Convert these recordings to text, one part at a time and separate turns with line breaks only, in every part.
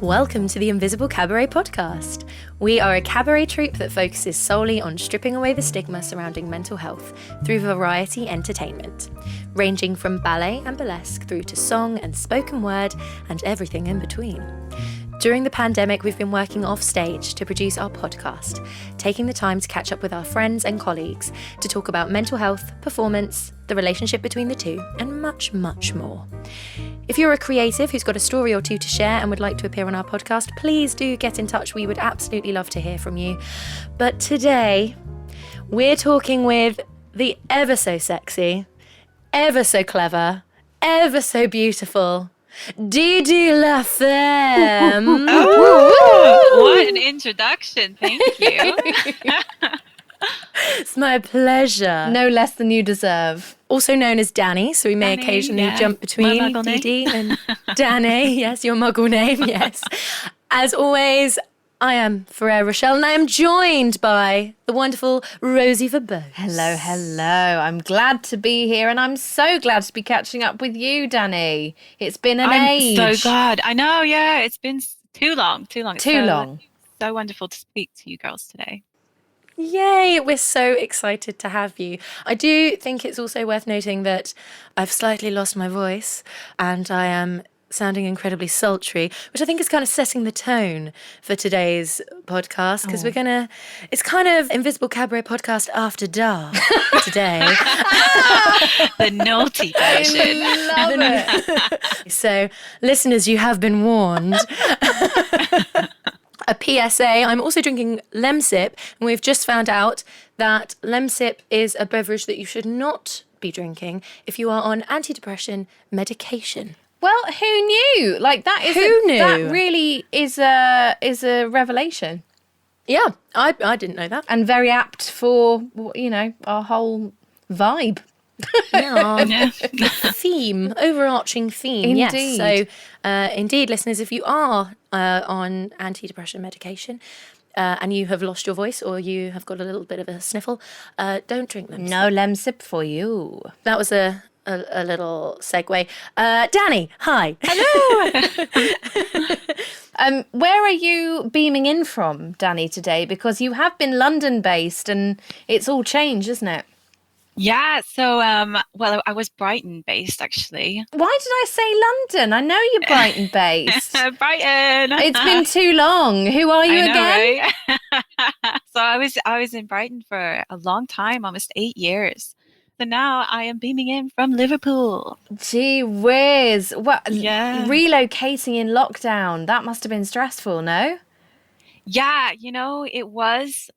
Welcome to the Invisible Cabaret Podcast. We are a cabaret troupe that focuses solely on stripping away the stigma surrounding mental health through variety entertainment, ranging from ballet and burlesque through to song and spoken word and everything in between. During the pandemic, we've been working off stage to produce our podcast, taking the time to catch up with our friends and colleagues to talk about mental health, performance, the relationship between the two, and much, much more. If you're a creative who's got a story or two to share and would like to appear on our podcast, please do get in touch. We would absolutely love to hear from you. But today, we're talking with the ever so sexy, ever so clever, ever so beautiful Didi La Femme.
Oh, what an introduction. Thank you.
It's my pleasure.
No less than you deserve.
Also known as Danny, so we may
Danny,
occasionally jump between Didi and Danny. Yes, your muggle name, yes. As always, I am Ferrero Rochelle, and I am joined by the wonderful Rosie Verbose.
Hello. I'm glad to be here, and I'm so glad to be catching up with you, Danny. It's been an age.
I'm so glad. I know, yeah. It's been too long. It's
Too long.
So wonderful to speak to you girls today.
Yay, we're so excited to have you. I do think it's also worth noting that I've slightly lost my voice and I am sounding incredibly sultry, which I think is kind of setting the tone for today's podcast because it's kind of Invisible Cabaret Podcast after dark today.
The naughty version.
I love it.
So, listeners, you have been warned. A PSA, I'm also drinking Lemsip, and we've just found out that Lemsip is a beverage that you should not be drinking if you are on antidepressant medication.
Well, who knew? Like that is
Who knew?
That really is a revelation,
Yeah, I didn't know that.
and very apt for our whole vibe.
Yeah. Theme, overarching theme. Yes.
Indeed.
So, indeed, listeners, if you are on antidepressant medication and you have lost your voice or you have got a little bit of a sniffle, don't drink them.
No Lemsip for you.
That was a little segue. Danny, hi.
Hello. Where are you beaming in from, Danny, today? Because you have been London-based, and it's all changed, isn't it?
Yeah, so, I was Brighton-based, actually.
Why did I say London? I know you're Brighton-based.
Brighton!
It's been too long. Who are you
I know,
again?
right? So I was in Brighton for a long time, almost 8 years. So now I am beaming in from Liverpool.
Gee whiz. What?
Yeah.
Relocating in lockdown. That must have been stressful, no?
Yeah, it was.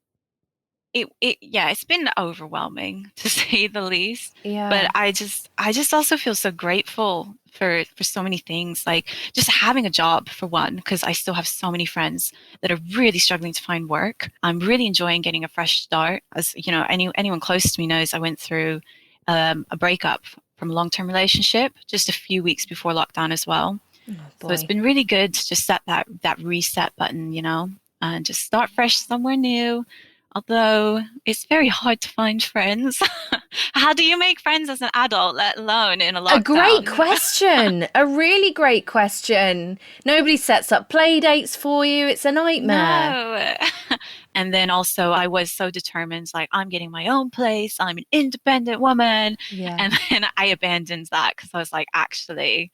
It's been overwhelming to say the least.
Yeah.
But I just also feel so grateful for so many things, like just having a job for one, because I still have so many friends that are really struggling to find work. I'm really enjoying getting a fresh start. As you know, anyone close to me knows I went through a breakup from a long-term relationship just a few weeks before lockdown as well.
Oh,
so it's been really good to just set that reset button, and just start fresh somewhere new. Although it's very hard to find friends. How do you make friends as an adult, let alone in a lockdown?
A great question. A really great question. Nobody sets up play dates for you. It's a nightmare.
No. And then also I was so determined, like, I'm getting my own place. I'm an independent woman.
Yeah.
And then I abandoned that because I was like, actually,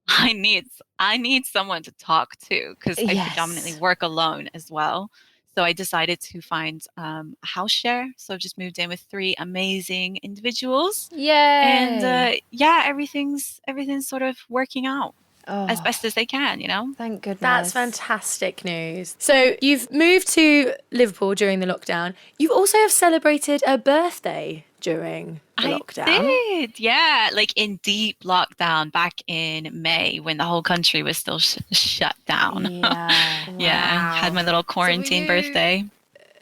I need someone to talk to because I
Yes.
predominantly work alone as well. So I decided to find a house share. So I just moved in with 3 amazing individuals.
Yay.
And everything's sort of working out as best as they can,
Thank goodness.
That's fantastic news. So you've moved to Liverpool during the lockdown. You also have celebrated a birthday during the lockdown.
I did, yeah. Like in deep lockdown back in May when the whole country was still shut down.
Yeah.
Yeah, had my little quarantine birthday.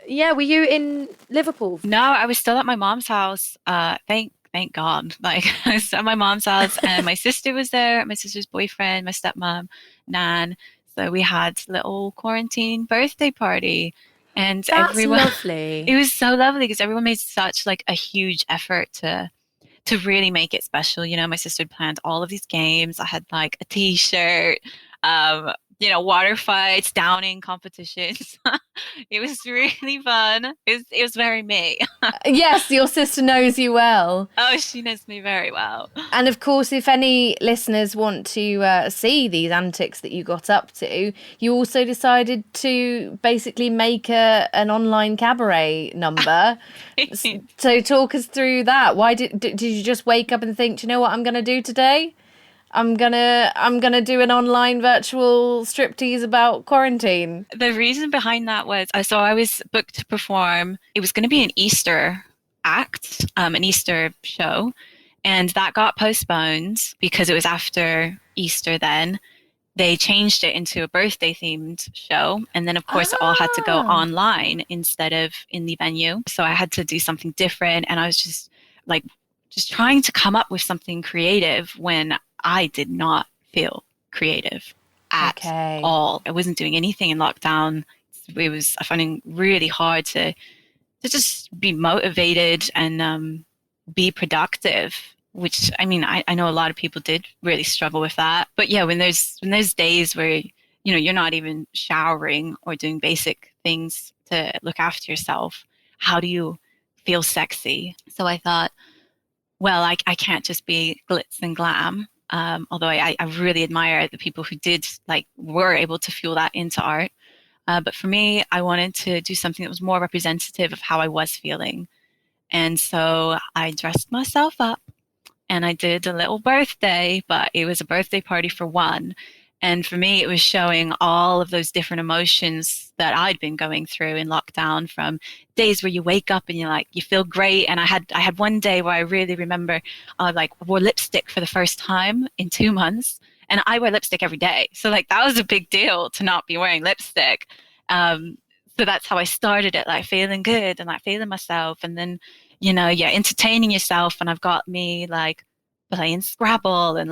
Yeah, were you in Liverpool?
No, I was still at my mom's house. Thank God. Like I was at my mom's house and my sister was there, my sister's boyfriend, my stepmom, Nan. So we had a little quarantine birthday party. And
That's
everyone,
lovely.
It was so lovely because everyone made such like a huge effort to really make it special. My sister had planned all of these games. I had like a T-shirt, water fights, downing competitions. It was really fun. It was very me.
Yes, your sister knows you well.
Oh, she knows me very well.
And of course, if any listeners want to see these antics that you got up to, you also decided to basically make an online cabaret number. So talk us through that. Why did you just wake up and think, do you know what I'm going to do today? I'm gonna do an online virtual striptease about quarantine.
The reason behind that was I was booked to perform. It was going to be an Easter act, an Easter show, and that got postponed because it was after Easter. Then they changed it into a birthday themed show, and then of course it all had to go online instead of in the venue. So I had to do something different, and I was just trying to come up with something creative when I did not feel creative at all. I wasn't doing anything in lockdown. It was finding really hard to just be motivated and be productive, which I mean, I know a lot of people did really struggle with that. But yeah, when there's days where, you're not even showering or doing basic things to look after yourself, how do you feel sexy? So I thought, well, I can't just be glitz and glam. Although I really admire the people who were able to fuel that into art. But for me, I wanted to do something that was more representative of how I was feeling. And so I dressed myself up and I did a little birthday, but it was a birthday party for one. And for me, it was showing all of those different emotions that I'd been going through in lockdown, from days where you wake up and you feel great. And I had one day where I really remember I wore lipstick for the first time in 2 months. And I wear lipstick every day. So that was a big deal to not be wearing lipstick. So that's how I started it, feeling good and feeling myself. And then, entertaining yourself. And I've got me playing Scrabble and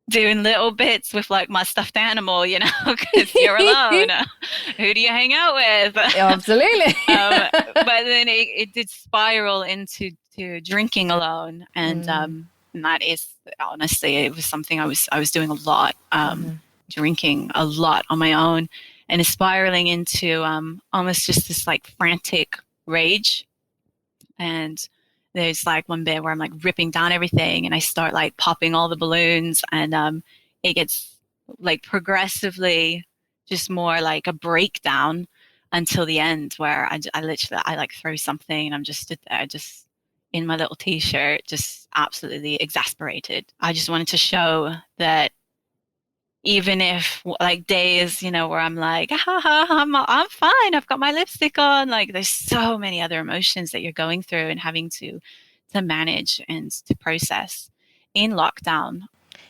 doing little bits with my stuffed animal, because you're alone. Who do you hang out with?
Absolutely.
But then it did spiral into drinking alone, and that is honestly, it was something I was doing a lot, drinking a lot on my own, and it's spiraling into almost just this frantic rage. And there's one bit where I'm ripping down everything and I start popping all the balloons, and it gets progressively just more a breakdown until the end, where I literally throw something and I'm just stood there just in my little t-shirt, just absolutely exasperated. I just wanted to show that even if days, where I'm I'm fine, I've got my lipstick on, there's so many other emotions that you're going through and having to manage and to process in lockdown.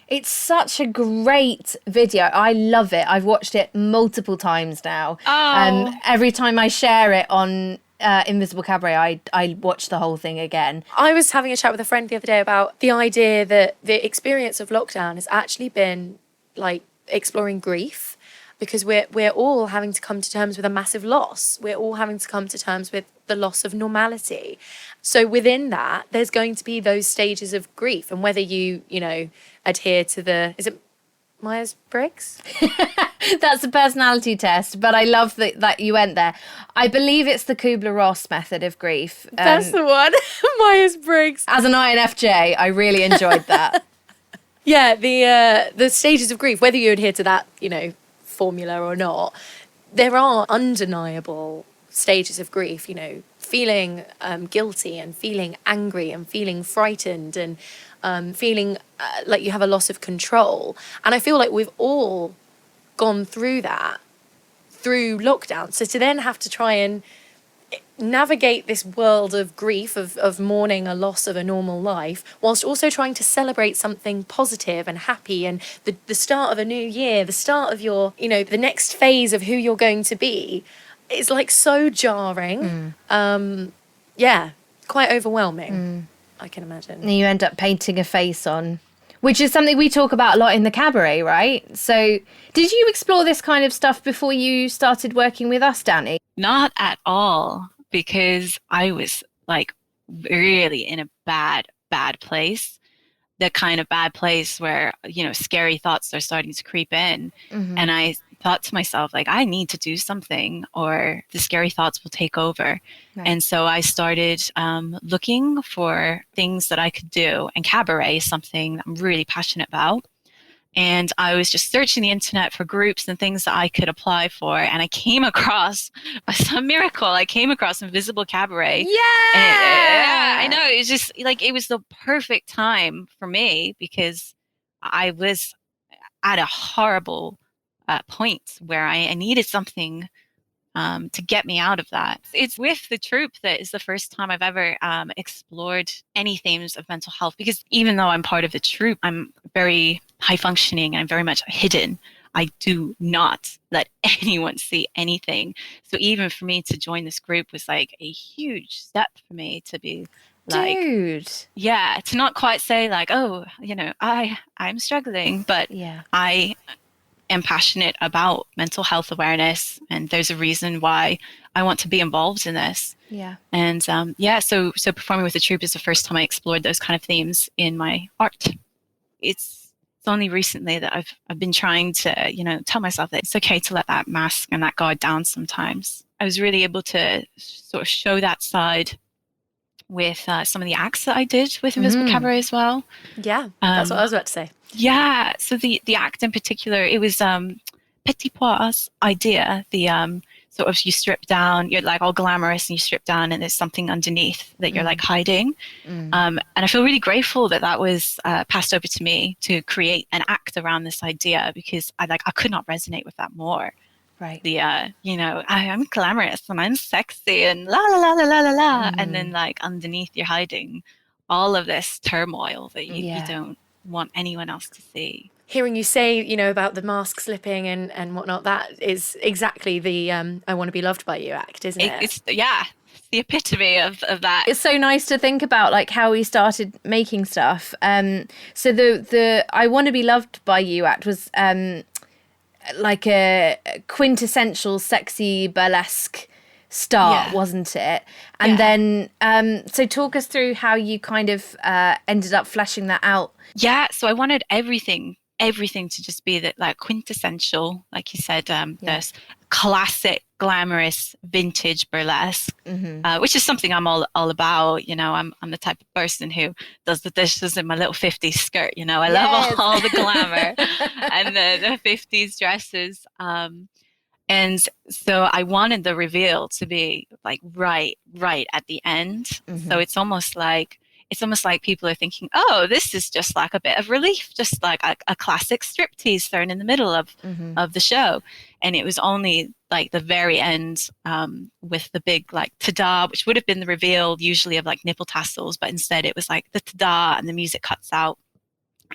It's such a great video. I love it. I've watched it multiple times now.
Oh.
Every time I share it on Invisible Cabaret, I watch the whole thing again.
I was having a chat with a friend the other day about the idea that the experience of lockdown has actually been exploring grief, because we're all having to come to terms with a massive loss. We're all having to come to terms with the loss of normality. So within that, there's going to be those stages of grief, and whether you adhere to is it Myers-Briggs?
That's a personality test, but I love that you went there. I believe it's the Kubler-Ross method of grief.
That's the one. Myers-Briggs.
As an INFJ, I really enjoyed that.
Yeah, the stages of grief, whether you adhere to that, formula or not, there are undeniable stages of grief, feeling guilty and feeling angry and feeling frightened and feeling like you have a loss of control. And I feel like we've all gone through that through lockdown. So to then have to try and navigate this world of grief, of mourning a loss of a normal life, whilst also trying to celebrate something positive and happy, and the start of a new year, the start of your, the next phase of who you're going to be, is so jarring. Yeah, quite overwhelming, I can imagine.
And you end up painting a face on, which is something we talk about a lot in the cabaret, right? So did you explore this kind of stuff before you started working with us, Danny?
Not at all, because I was really in a bad place. the kind of bad place where, scary thoughts are starting to creep in. And I thought to myself, like, I need to do something or the scary thoughts will take over.
Right.
And so I started looking for things that I could do. And cabaret is something that I'm really passionate about. And I was just searching the internet for groups and things that I could apply for. And I came across, by some miracle, Invisible Cabaret.
Yeah!
I know. It was just like, it was the perfect time for me because I was at a horrible point where I needed something to get me out of that. It's with the troupe that is the first time I've ever explored any themes of mental health, because even though I'm part of the troupe, I'm very high functioning and I'm very much hidden. I do not let anyone see anything. So even for me to join this group was like a huge step for me to be like,
Dude.
Yeah, to not quite say like, oh, I'm struggling, but
Yeah.
I am passionate about mental health awareness, and there's a reason why I want to be involved in this.
Yeah.
And so performing with the troupe is the first time I explored those kind of themes in my art. It's only recently that I've been trying to, tell myself that it's okay to let that mask and that guard down sometimes. I was really able to sort of show that side with some of the acts that I did with Invisible Cabaret as well.
Yeah, that's what I was about to say.
Yeah, so the act in particular, it was Petit Pois' idea. The sort of you strip down, you're like all glamorous and you strip down and there's something underneath that you're like hiding. And I feel really grateful that was passed over to me to create an act around this idea, because I could not resonate with that more.
Right.
The I'm glamorous and I'm sexy and la la la la la la la, and then like underneath you're hiding all of this turmoil that you don't want anyone else to see.
Hearing you say, about the mask slipping and whatnot, that is exactly the I Want to Be Loved by You act, isn't it?
It's the epitome of that.
It's so nice to think about like how we started making stuff. So the I Want to Be Loved by You act was like a quintessential sexy burlesque start, wasn't it? And then so talk us through how you kind of ended up fleshing that out.
Yeah, so I wanted everything to just be that like quintessential, like you said, this classic, glamorous, vintage burlesque, which is something I'm all about. I'm the type of person who does the dishes in my little 50s skirt. I love all the glamour and the 50s dresses. And so I wanted the reveal to be like right at the end. So it's almost like people are thinking, oh, this is just like a bit of relief, just like a classic striptease thrown in the middle of the show. And it was only like the very end with the big like ta-da, which would have been the reveal usually of like nipple tassels, but instead it was like the ta-da and the music cuts out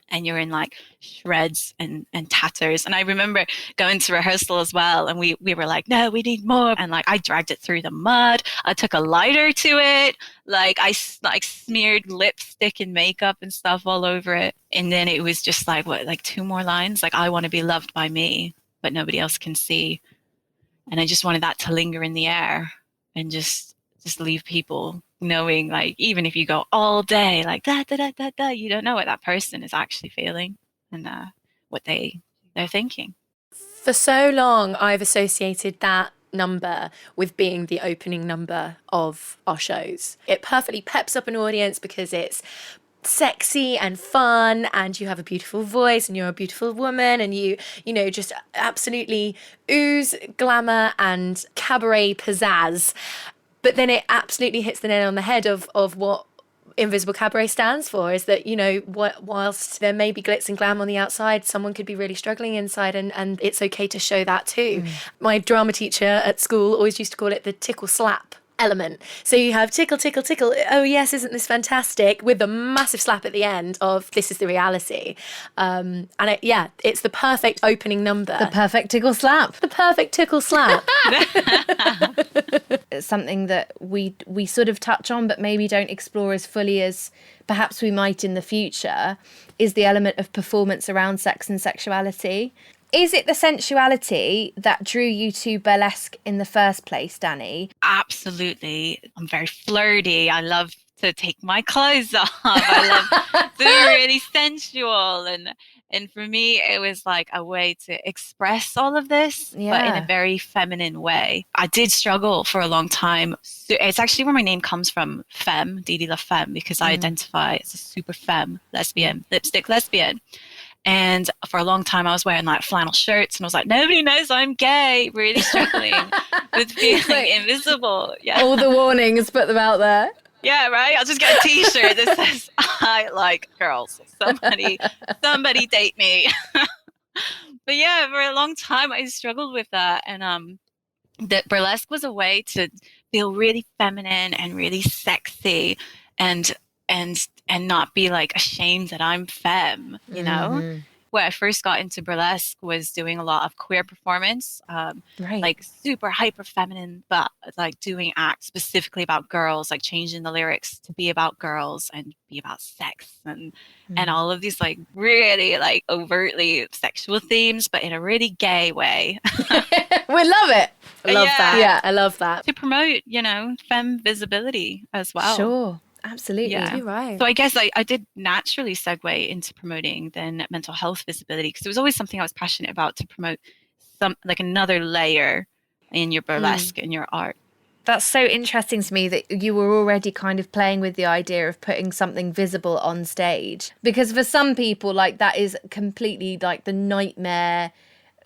and you're in like shreds and tatters. And I remember going to rehearsal as well, and we were like, no, we need more. And like I dragged it through the mud. I took a lighter to it. Like I smeared lipstick and makeup and stuff all over it. And then it was just like 2 more lines, like I want to be loved by me, but nobody else can see. And I just wanted that to linger in the air and just leave people knowing, like, even if you go all day like da da da da da, you don't know what that person is actually feeling and what they're thinking.
For so long, I've associated that number with being the opening number of our shows. It perfectly peps up an audience because it's sexy and fun and you have a beautiful voice and you're a beautiful woman and you just absolutely ooze glamour and cabaret pizzazz. But then it absolutely hits the nail on the head of what Invisible Cabaret stands for, is that, whilst there may be glitz and glam on the outside, someone could be really struggling inside, and it's okay to show that too. My drama teacher at school always used to call it the Tickle-Slap element. So you have tickle, tickle, tickle. Oh yes, isn't this fantastic? With a massive slap at the end of this is the reality. And it's the perfect opening number.
The perfect tickle slap.
The perfect tickle slap.
It's something that we sort of touch on, but maybe don't explore as fully as perhaps we might in the future, is the element of performance around sex and sexuality. Is it the sensuality that drew you to burlesque in the first place, Danny?
Absolutely. I'm very flirty. I love to take my clothes off. I love to be really sensual. And for me, it was like a way to express all of this, but in a very feminine way. I did struggle for a long time. So it's actually where my name comes from, Femme, Didi La Femme, because I identify as a super femme lesbian, lipstick lesbian. And for a long time, I was wearing like flannel shirts, and I was like, nobody knows I'm gay, really struggling with feeling invisible. Yeah.
All the warnings, put them out there.
Yeah, right. I'll just get a T-shirt that says "I like girls." Somebody date me. But yeah, for a long time I struggled with that, and that burlesque was a way to feel really feminine and really sexy, and not be like ashamed that I'm femme. You know. Where I first got into burlesque was doing a lot of queer performance, like super hyper feminine, but like doing acts specifically about girls, like changing the lyrics to be about girls and be about sex and all of these like really like overtly sexual themes, but in a really gay way.
We love it.
I love that. Yeah, I love that.
To promote, femme visibility as well.
Sure. Absolutely.
Yeah.
You're right.
So I guess I did naturally segue into promoting then mental health visibility, because it was always something I was passionate about, to promote some like another layer in your burlesque and your art.
That's so interesting to me that you were already kind of playing with the idea of putting something visible on stage, because for some people, like, that is completely like the nightmare,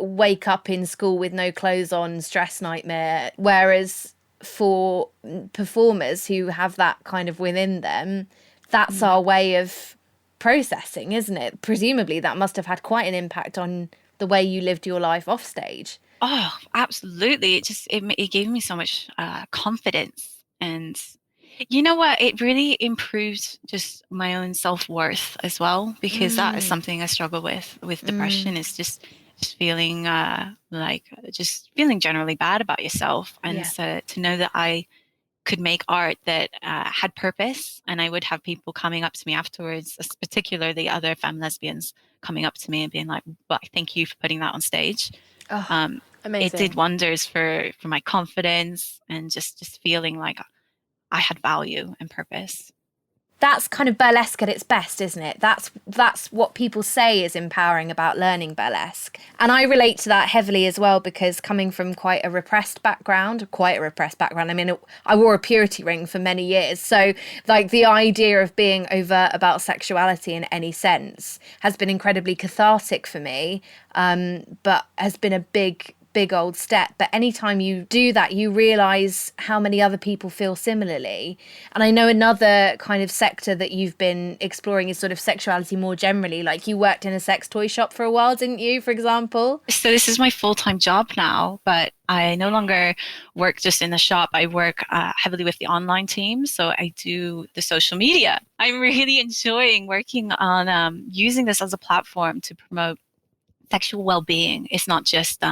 wake up in school with no clothes on, stress nightmare. Whereas for performers who have that kind of within them, that's our way of processing, isn't it? Presumably that must have had quite an impact on the way you lived your life off stage.
Oh, absolutely. It gave me so much confidence, and you know what? It really improved just my own self-worth as well, because that is something I struggle with depression, is just feeling just feeling generally bad about yourself. And so to know that I could make art that had purpose, and I would have people coming up to me afterwards, particularly other femme lesbians coming up to me and being like, well, thank you for putting that on stage.
Amazing.
It did wonders for my confidence, and just feeling like I had value and purpose.
That's kind of burlesque at its best, isn't it? That's what people say is empowering about learning burlesque. And I relate to that heavily as well, because coming from quite a repressed background. I mean, I wore a purity ring for many years. So like the idea of being overt about sexuality in any sense has been incredibly cathartic for me, but has been a big old step. But anytime you do that, you realize how many other people feel similarly. And I know another kind of sector that you've been exploring is sort of sexuality more generally. Like, you worked in a sex toy shop for a while, didn't you, for example?
So this is my full-time job now, but I no longer work just in the shop. I work heavily with the online team. So I do the social media. I'm really enjoying working on using this as a platform to promote sexual well-being. It's not just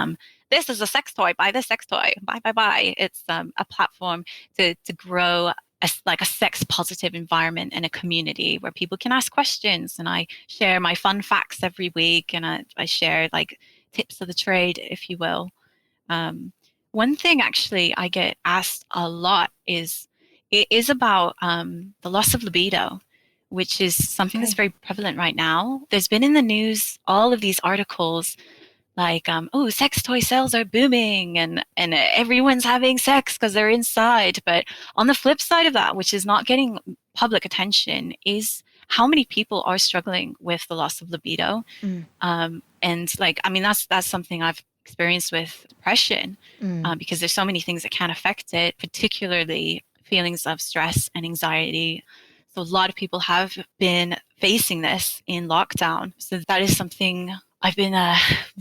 this is a sex toy, buy this sex toy, buy. It's a platform to grow a sex positive environment and a community where people can ask questions. And I share my fun facts every week, and I share like tips of the trade, if you will. One thing actually I get asked a lot is about the loss of libido, which is something that's very prevalent right now. There's been in the news all of these articles like, sex toy sales are booming, and everyone's having sex because they're inside. But on the flip side of that, which is not getting public attention, is how many people are struggling with the loss of libido. And like, I mean, that's something I've experienced with depression, because there's so many things that can affect it, particularly feelings of stress and anxiety. So a lot of people have been facing this in lockdown. So that is something I've been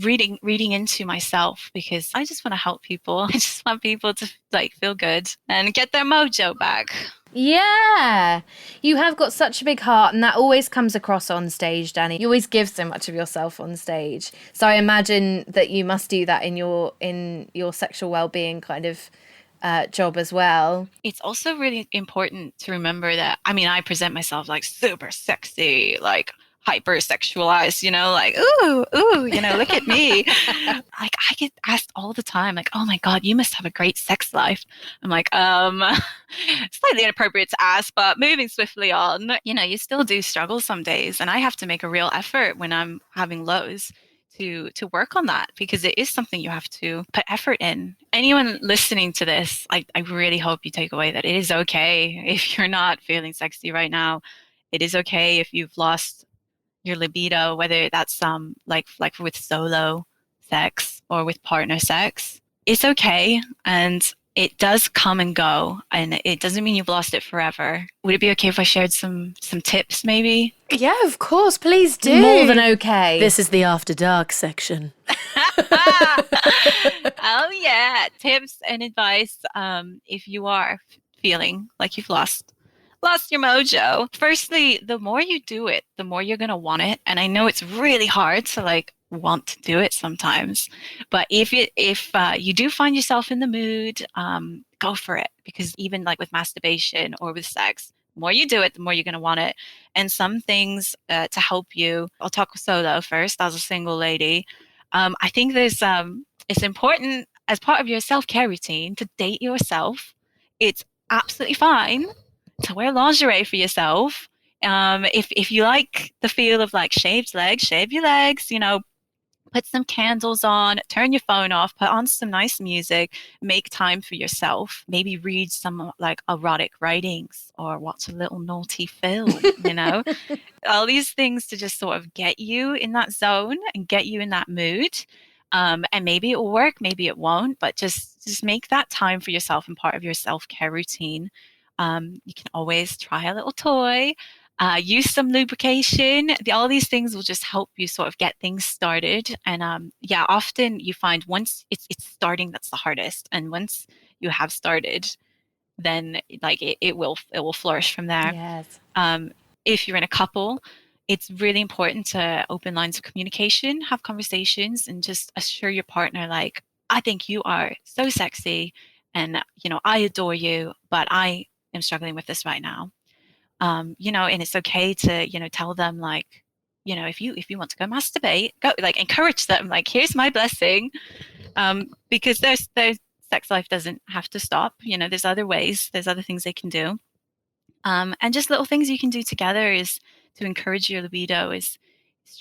reading into myself, because I just want to help people. I just want people to like feel good and get their mojo back.
Yeah, you have got such a big heart, and that always comes across on stage, Danny. You always give so much of yourself on stage. So I imagine that you must do that in your sexual well-being kind of job as well.
It's also really important to remember that, I mean, I present myself like super sexy, like hypersexualized, like, ooh, look at me. Like, I get asked all the time, like, oh my God, you must have a great sex life. I'm like, slightly inappropriate to ask, but moving swiftly on, you still do struggle some days. And I have to make a real effort when I'm having lows to work on that, because it is something you have to put effort in. Anyone listening to this, I really hope you take away that it is okay if you're not feeling sexy right now. It is okay if you've lost your libido, whether that's like with solo sex or with partner sex. It's okay, and it does come and go, and it doesn't mean you've lost it forever. Would it be okay if I shared some tips, maybe?
Yeah, of course, please do.
More than okay.
This is the After Dark section.
Oh yeah, tips and advice. If you are feeling like you've lost your mojo. Firstly, the more you do it, the more you're going to want it. And I know it's really hard to like want to do it sometimes, but if you do find yourself in the mood, go for it. Because even like with masturbation or with sex, the more you do it, the more you're going to want it. And some things to help you, I'll talk solo first as a single lady. I think it's important as part of your self-care routine to date yourself. It's absolutely fine to wear lingerie for yourself. If you like the feel of like shaved legs, shave your legs, put some candles on, turn your phone off, put on some nice music, make time for yourself. Maybe read some like erotic writings or watch a little naughty film, all these things to just sort of get you in that zone and get you in that mood. And maybe it will work, maybe it won't, but just make that time for yourself and part of your self-care routine. You can always try a little toy, use some lubrication. All these things will just help you sort of get things started. And often you find once it's starting that's the hardest. And once you have started, then like it will flourish from there.
Yes.
If you're in a couple, it's really important to open lines of communication, have conversations, and just assure your partner, like, I think you are so sexy, and I adore you, but I am struggling with this right now. And it's okay to, tell them, like, if you want to go masturbate, go, like, encourage them, like, here's my blessing. Because their sex life doesn't have to stop. There's other ways, there's other things they can do. And just little things you can do together is to encourage your libido is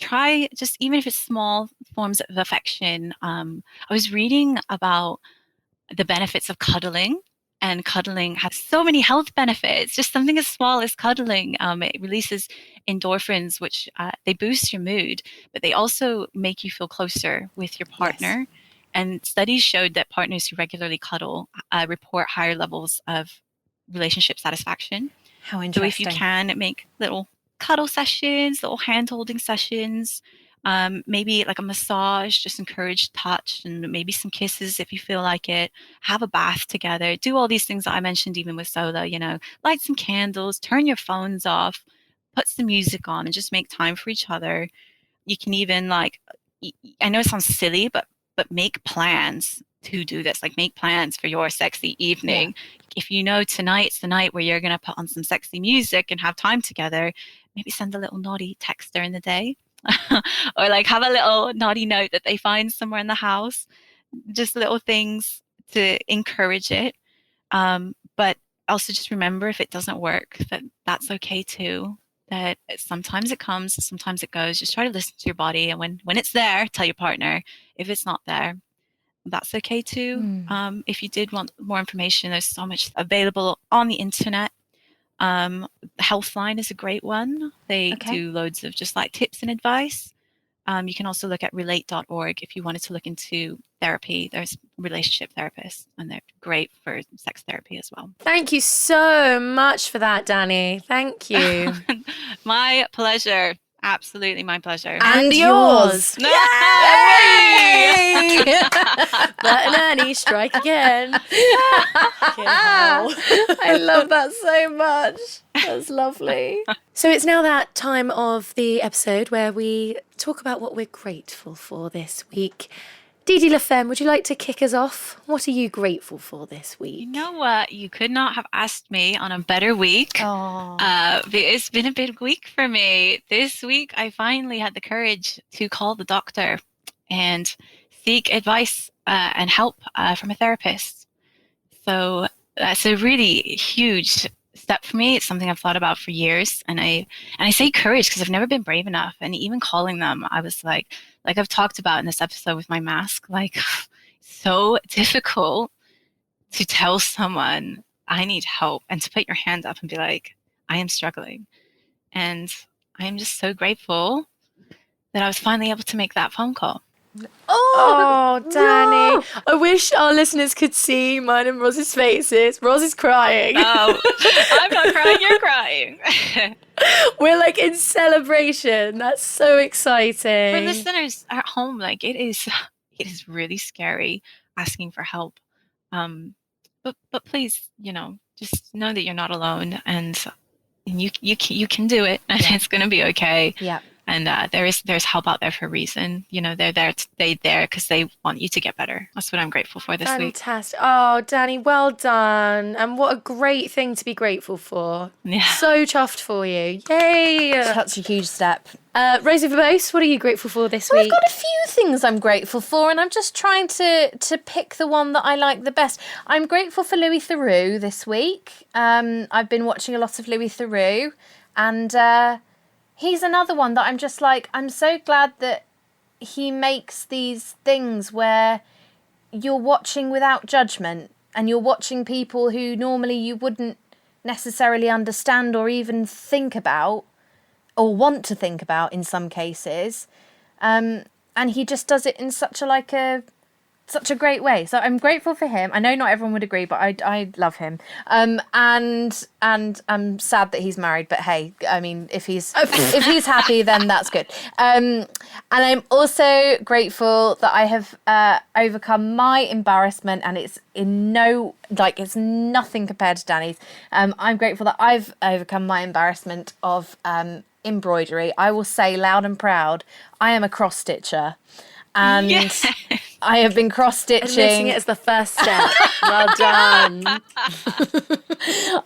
try, just even if it's small forms of affection. I was reading about the benefits of cuddling, and cuddling has so many health benefits. Just something as small as cuddling, it releases endorphins, which they boost your mood, but they also make you feel closer with your partner. Yes. And studies showed that partners who regularly cuddle report higher levels of relationship satisfaction.
How interesting.
So if you can make little cuddle sessions, little hand-holding sessions, maybe like a massage, just encourage touch, and maybe some kisses if you feel like it. Have a bath together. Do all these things that I mentioned even with solo, light some candles, turn your phones off, put some music on, and just make time for each other. You can even, like, I know it sounds silly, but make plans to do this. Like, make plans for your sexy evening. Yeah. If tonight's the night where you're going to put on some sexy music and have time together, maybe send a little naughty text during the day. Or like have a little naughty note that they find somewhere in the house. Just little things to encourage it. But also just remember, if it doesn't work, that's okay too. That sometimes it comes, sometimes it goes. Just try to listen to your body, and when it's there, tell your partner. If it's not there, that's okay too. If you did want more information, there's so much available on the internet. Healthline is a great one. They do loads of just like tips and advice. You can also look at relate.org if you wanted to look into therapy. There's relationship therapists, and they're great for sex therapy as well.
Thank you so much for that, Danny. Thank you.
My pleasure. Absolutely my pleasure.
And yours.
Yay! Bert and Ernie strike again.
I love that so much. That's lovely.
So it's now that time of the episode where we talk about what we're grateful for this week. Didi La Femme, would you like to kick us off? What are you grateful for this week?
You know what? You could not have asked me on a better week. It's been a big week for me. This week, I finally had the courage to call the doctor and seek advice and help from a therapist. So that's a really huge step for me. It's something I've thought about for years. And I say courage because I've never been brave enough. And even calling them, I was like I've talked about in this episode with my mask, like so difficult to tell someone I need help and to put your hand up and be like, I am struggling. And I am just so grateful that I was finally able to make that phone call.
Oh, Danny. No. I wish our listeners could see mine and Rosie's faces. Rosie's crying.
Oh, I'm not crying, you're crying.
We're like in celebration. That's so exciting.
For listeners at home, like it is really scary asking for help. But please, just know that you're not alone and you can do it and it's going to be okay.
Yeah.
And there's help out there for a reason. They're there because they want you to get better. That's what I'm grateful for this week.
Fantastic. Oh, Danny, well done. And what a great thing to be grateful for.
Yeah.
So chuffed for you. Yay.
Such a huge step.
Rosie Verbose, what are you grateful for this week?
I've got a few things I'm grateful for, and I'm just trying to pick the one that I like the best. I'm grateful for Louis Theroux this week. I've been watching a lot of Louis Theroux, and he's another one that I'm just like, I'm so glad that he makes these things where you're watching without judgment and you're watching people who normally you wouldn't necessarily understand or even think about or want to think about in some cases. And he just does it in such a great way. So I'm grateful for him. I know not everyone would agree, but I love him. And I'm sad that he's married, but hey, I mean, if he's happy, then that's good. And I'm also grateful that I have overcome my embarrassment, and it's it's nothing compared to Danny's. I'm grateful that I've overcome my embarrassment of embroidery. I will say loud and proud, I am a cross stitcher. And yes. I have been cross-stitching.
Admitting it as the first step. Well done.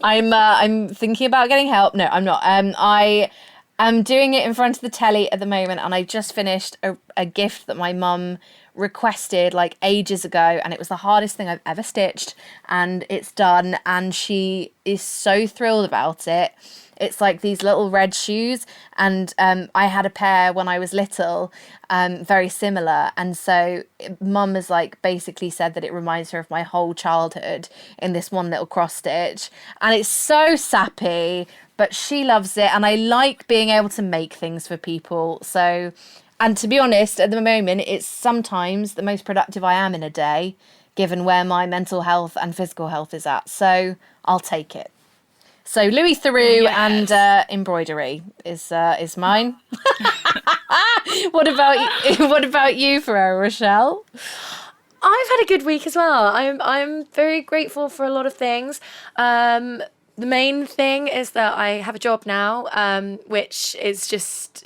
I'm thinking about getting help. No, I'm not. I am doing it in front of the telly at the moment, and I just finished a gift that my mum requested like ages ago, and it was the hardest thing I've ever stitched, and it's done, and she is so thrilled about it. It's like these little red shoes, and I had a pair when I was little, very similar, and so Mum has like basically said that it reminds her of my whole childhood in this one little cross stitch, and it's so sappy, but she loves it, and I like being able to make things for people. So, and to be honest, at the moment, it's sometimes the most productive I am in a day, given where my mental health and physical health is at. So I'll take it. So Louis Theroux and embroidery is mine. What about you, Ferrero Rochelle?
I've had a good week as well. I'm very grateful for a lot of things. The main thing is that I have a job now, which is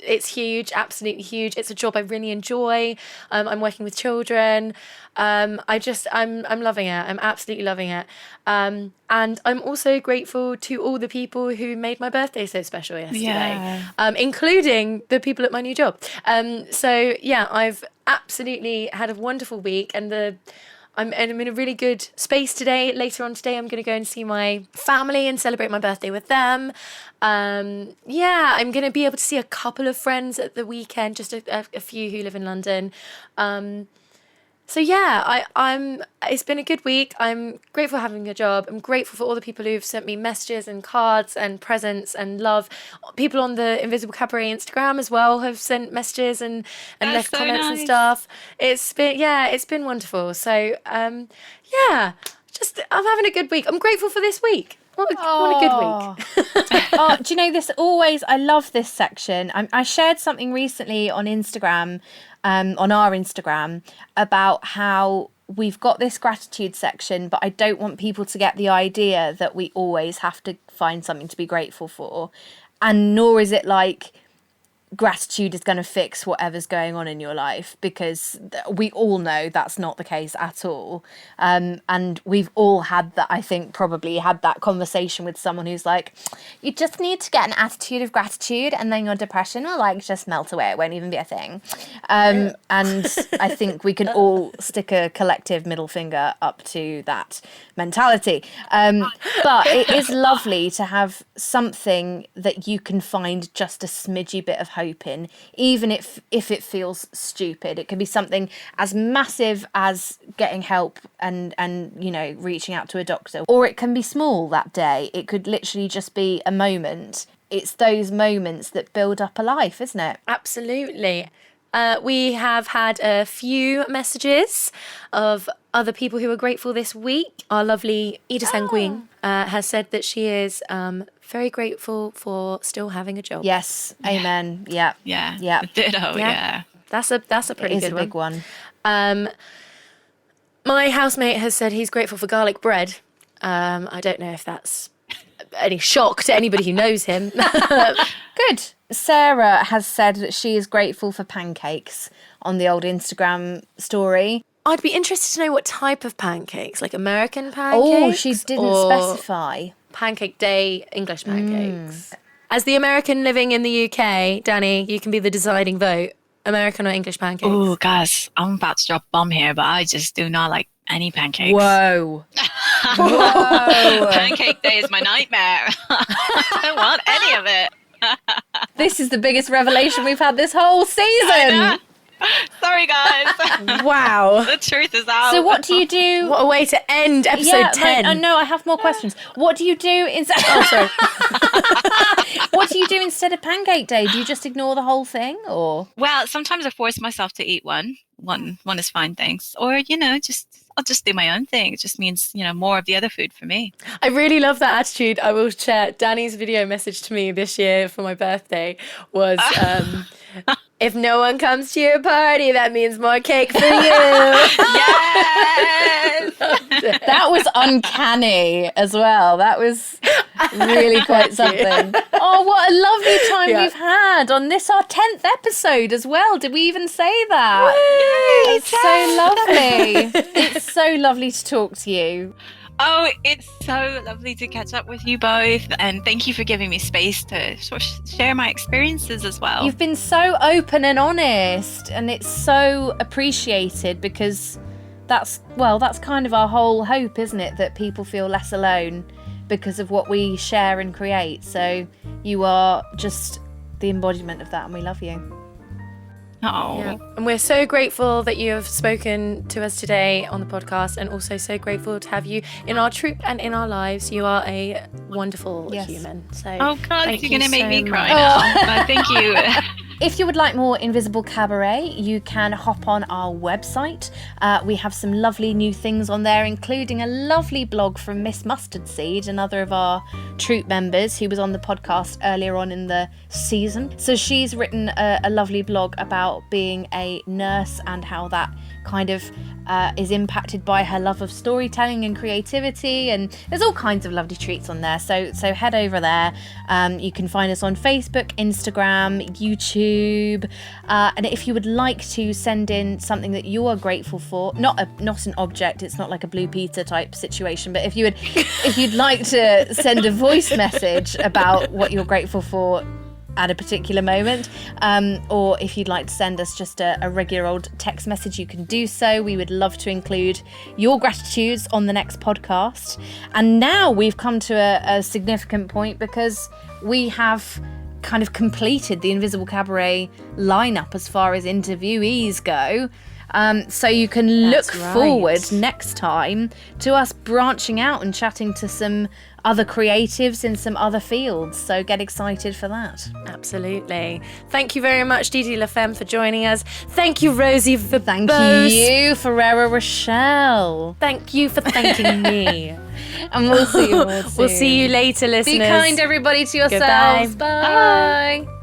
it's huge, absolutely huge. It's a job I really enjoy. I'm working with children. I'm loving it. I'm absolutely loving it. And I'm also grateful to all the people who made my birthday so special yesterday, including the people at my new job. So yeah, I've absolutely had a wonderful week, and I'm in a really good space today. Later on today, I'm going to go and see my family and celebrate my birthday with them. I'm going to be able to see a couple of friends at the weekend, just a few who live in London. So yeah, it's been a good week. I'm grateful for having a job. I'm grateful for all the people who've sent me messages and cards and presents and love. People on the Invisible Cabaret Instagram as well have sent messages and left comments and stuff. It's been wonderful. So I'm having a good week. I'm grateful for this week. What a good week.
Do you know this always, I love this section. I shared something recently on Instagram, on our Instagram, about how we've got this gratitude section, but I don't want people to get the idea that we always have to find something to be grateful for. And nor is it like gratitude is going to fix whatever's going on in your life, because we all know that's not the case at all. And we've all had that, I think, probably had that conversation with someone who's like, you just need to get an attitude of gratitude and then your depression will like just melt away. It won't even be a thing. And I think we can all stick a collective middle finger up to that mentality. But it is lovely to have something that you can find just a smidgy bit of hope in, even if it feels stupid. It can be something as massive as getting help and you know, reaching out to a doctor, or it can be small that day. It could literally just be a moment. It's those moments that build up a life, isn't it?
Absolutely. We have had a few messages of other people who are grateful this week. Our lovely E10 Queen has said that she is very grateful for still having a job.
Yes, amen. Yeah.
Ditto. Yeah.
That's a pretty good one.
It is a big one.
My housemate has said he's grateful for garlic bread. I don't know if that's any shock to anybody who knows him.
Good. Sarah has said that she is grateful for pancakes on the old Instagram story.
I'd be interested to know what type of pancakes, like American pancakes.
Oh, she didn't specify.
Pancake Day English pancakes. As the American living in the UK, Danny, you can be the deciding vote. American or English pancakes?
Oh, guys, I'm about to drop a bomb here, but I just do not like any pancakes.
Whoa.
Pancake Day is my nightmare. I don't want any of it.
This is the biggest revelation we've had this whole season.
Sorry, guys.
Wow.
The truth is out.
So what do you do?
What a way to end episode 10.
Right, no, I have more questions. What do you do instead? Oh, sorry. What do you do instead of Pancake Day? Do you just ignore the whole thing, or?
Well, sometimes I force myself to eat one. One is fine, thanks. Or, you know, I'll just do my own thing. It just means, you know, more of the other food for me.
I really love that attitude. I will share Danny's video message to me this year for my birthday was, if no one comes to your party, that means more cake for you.
Yes!
That was uncanny as well. That was really quite something. Oh, what a lovely time we've had on this, our 10th episode as well. Did we even say that?
Yay,
it's so lovely. It's so lovely to talk to you.
Oh, it's so lovely to catch up with you both. And thank you for giving me space to sort of share my experiences as well.
You've been so open and honest, and it's so appreciated, because that's kind of our whole hope, isn't it? That people feel less alone because of what we share and create. So you are just the embodiment of that, and we love you.
Oh.
Yeah. And we're so grateful that you have spoken to us today on the podcast, and also so grateful to have you in our troupe and in our lives. You are a wonderful human. So
oh God, you're going to make me cry
much.
now. Thank you.
If you would like more Invisible Cabaret, you can hop on our website. We have some lovely new things on there, including a lovely blog from Miss Mustard Seed, another of our troupe members who was on the podcast earlier on in the season. So she's written a lovely blog about being a nurse and how that kind of is impacted by her love of storytelling and creativity, and there's all kinds of lovely treats on there, so head over there. You can find us on Facebook, Instagram, YouTube, and if you would like to send in something that you are grateful for, not an object, it's not like a Blue Peter type situation, but if you'd like to send a voice message about what you're grateful for at a particular moment, or if you'd like to send us just a regular old text message, you can do so. We would love to include your gratitudes on the next podcast. And now we've come to a significant point, because we have kind of completed the Invisible Cabaret lineup as far as interviewees go. So you can look forward next time to us branching out and chatting to some other creatives in some other fields. So get excited for that.
Absolutely. Thank you very much, Didi La Femme, for joining us. Thank you, Rosie, for
Thank you, Ferrero Rochelle.
Thank you for thanking me.
And we'll see you all soon.
We'll see you later, listeners.
Be kind, everybody, to yourselves.
Goodbye.
Bye.